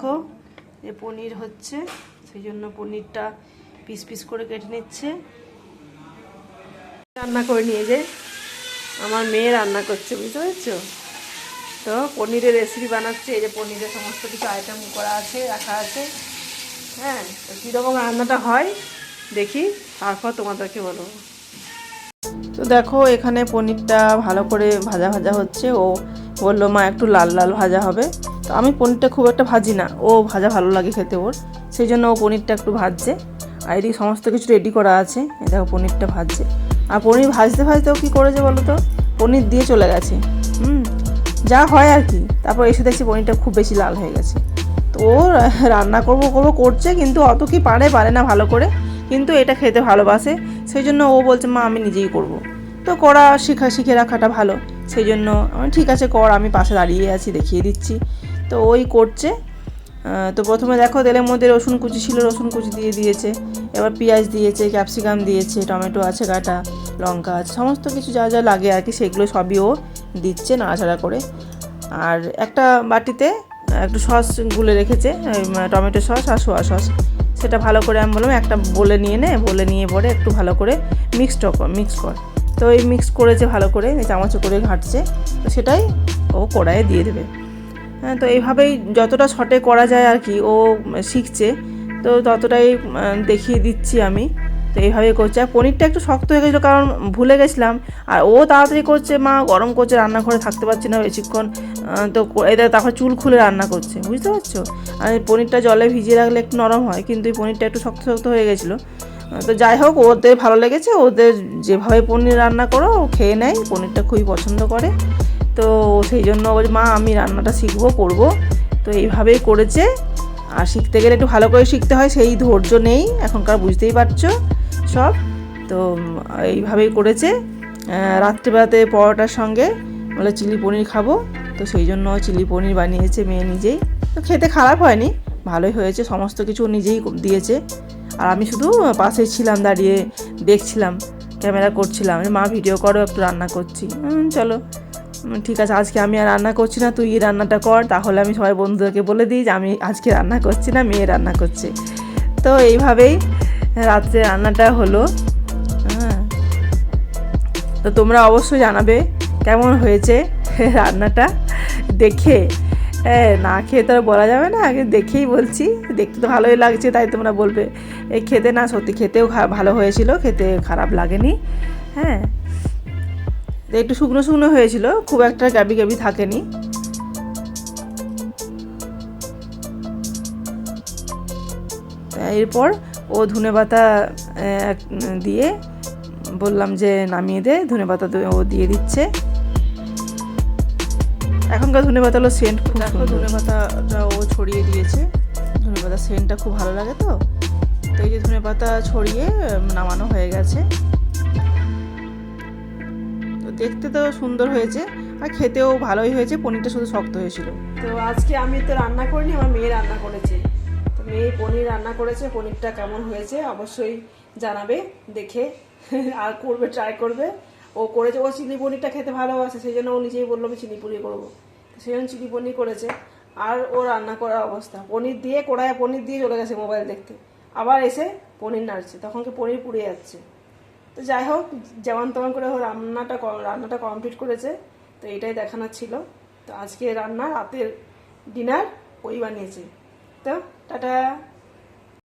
দেখো যে পনির হচ্ছে, সেই জন্য পনিরটা পিস পিস করে কেটে নিচ্ছে। রান্না করে নিয়ে যে আমার মেয়ে রান্না করছে, বুঝতে পারছো? তো পনিরের রেসিপি বানাচ্ছে। এই যে পনিরের সমস্ত কিছু আইটেম করা আছে, রাখা আছে। হ্যাঁ, তো কীরকম রান্নাটা হয় দেখি, তারপর তোমাদেরকে বলবো। তো দেখো এখানে পনিরটা ভালো করে ভাজা ভাজা হচ্ছে। ও বললো মা একটু লাল লাল ভাজা হবে। তো আমি পনিরটা খুব একটা ভাজি না, ও ভাজা ভালো লাগে খেতে ওর, সেই জন্য ও পনিরটা একটু ভাজছে। আর এদিকে সমস্ত কিছু রেডি করা আছে। এই দেখো পনিরটা ভাজছে। আর পনির ভাজতে ভাজতেও কী করেছে বলো তো, পনির দিয়ে চলে গেছে। যা হয় আর কি। তারপর এসে দেখছি পনিরটা খুব বেশি লাল হয়ে গেছে। তো ও রান্না করবো করছে, কিন্তু অত কি পারে না ভালো করে, কিন্তু এটা খেতে ভালোবাসে। সেই জন্য ও বলছে মা আমি নিজেই করব। তো করা শিখে রাখাটা ভালো। সেই জন্য ঠিক আছে কর, আমি পাশে দাঁড়িয়ে আছি, দেখিয়ে দিচ্ছি। তো ওই করছে। তো প্রথমে দেখো তেলের মধ্যে রসুন কুচি ছিল, রসুন কুচি দিয়ে দিয়েছে। এবার পেঁয়াজ দিয়েছে, ক্যাপসিকাম দিয়েছে, টমেটো আছে কাটা, লঙ্কা আছে, সমস্ত কিছু যা যা লাগে আর কি সেগুলো সবই ও দিচ্ছে নাড়াচাড়া করে। আর একটা বাটিতে একটু সস গুলে রেখেছে, টমেটো সস আর সোয়া সস। সেটা ভালো করে আমি বললাম একটা বলে নিয়ে পরে একটু ভালো করে মিক্স কর। তো এই মিক্স করেছে ভালো করে, চামচে করে ঘাঁটছে। তো সেটাই ও কড়াইয়ে দিয়ে দেবে। হ্যাঁ, তো এইভাবেই যতটা শর্টে করা যায় আর কি, ও শিখছে। তো ততটাই দেখিয়ে দিচ্ছি আমি। তো এইভাবেই করছে। আর পনিরটা একটু শক্ত হয়ে গেছিলো, কারণ ভুলে গেছিলাম। আর ও তাড়াতাড়ি করছে, মা গরম করছে, রান্নাঘরে থাকতে পারছি না বেশিক্ষণ। তো এদের তারপর চুল খুলে রান্না করছে, বুঝতে পারছো? আর পনিরটা জলে ভিজিয়ে রাখলে একটু নরম হয়, কিন্তু এই পনিরটা একটু শক্ত শক্ত হয়ে গেছিলো। তো যাই হোক, ওদের ভালো লেগেছে। ওদের যেভাবে পনির রান্না করো ও খেয়ে নেয়, পনিরটা খুবই পছন্দ করে। তো সেই জন্য বলি মা আমি রান্নাটা করবো। তো এইভাবেই করেছে। আর শিখতে গেলে একটু ভালো করে শিখতে হয়, সেই ধৈর্য নেই এখনকার, বুঝতেই পারছো সব। তো এইভাবেই করেছে। রাত্রিবেলাতে পরোটার সঙ্গে বলে চিলি পনির খাবো। তো সেই জন্য চিলি পনির বানিয়েছে মেয়ে নিজেই। তো খেতে খারাপ হয়নি, ভালোই হয়েছে, সমস্ত কিছু নিজেই দিয়েছে। আর আমি শুধু পাশেই ছিলাম, দাঁড়িয়ে দেখছিলাম, ক্যামেরা করছিলাম, মা ভিডিও করো, একটু রান্না করছি। চলো ঠিক আছে, আজকে আমি আর রান্না করছি না, তুই রান্নাটা কর। তাহলে আমি সবাই বন্ধুদেরকে বলে দিই যে আমি আজকে রান্না করছি না, মেয়ে রান্না করছে। তো এইভাবেই রাত্রে রান্নাটা হলো। হ্যাঁ, তো তোমরা অবশ্যই জানাবে কেমন হয়েছে রান্নাটা দেখে। না খেয়ে তো আর বলা যাবে না, আগে দেখেই বলছি। দেখতে তো ভালোই লাগছে, তাই তোমরা বলবে। এই খেতে না, সত্যি খেতেও ভালো হয়েছিল, খেতে খারাপ লাগেনি। হ্যাঁ, একটু শুকনো শুকনো হয়েছিল, খুব একটা গ্যাবি থাকেনি। এরপর ও ধনেপাতা দিয়ে বললাম যে নামিয়ে দে, ধনেপাতা ও দিয়ে দিচ্ছে। এখনকার ধনেপাতা হলো সেন্ট খুব সুন্দর, ধনেপাতাটা ও ছড়িয়ে দিয়েছে। ধনেপাতা সেন্টটা খুব ভালো লাগে। তো এই যে ধনেপাতা ছড়িয়ে নামানো হয়ে গেছে। তো দেখতে তো সুন্দর হয়েছে, আর খেতেও ভালোই হয়েছে। পনিরটা শুধু শক্ত হয়েছিল। তো আজকে আমি তো রান্না করিনি, আমার মেয়ে রান্না করেছে। তো মেয়ে পনির রান্না করেছে, পনিরটা কেমন হয়েছে অবশ্যই জানাবে দেখে। আর করবে, ট্রাই করবে। ও করেছে, ও চিলি পনিরটা খেতে ভালোবাসে, সেই জন্য ও নিজেই বললো আমি চিলি পনির করবো। সেই জন্য চিলি পনির করেছে। আর ও রান্না করার অবস্থা, পনির দিয়ে কড়াইয়ে পনির দিয়ে চলে গেছে মোবাইল দেখতে, আবার এসে পনির নাড়ছে, তখনকে পনির পুড়ে যাচ্ছে। তো যাই হোক, যেমন তেমন করে ও রান্নাটা কমপ্লিট করেছে। তো এটাই দেখানোর ছিল। তো আজকে রান্না, রাতের ডিনার ওই বানিয়েছে। তো টাটা।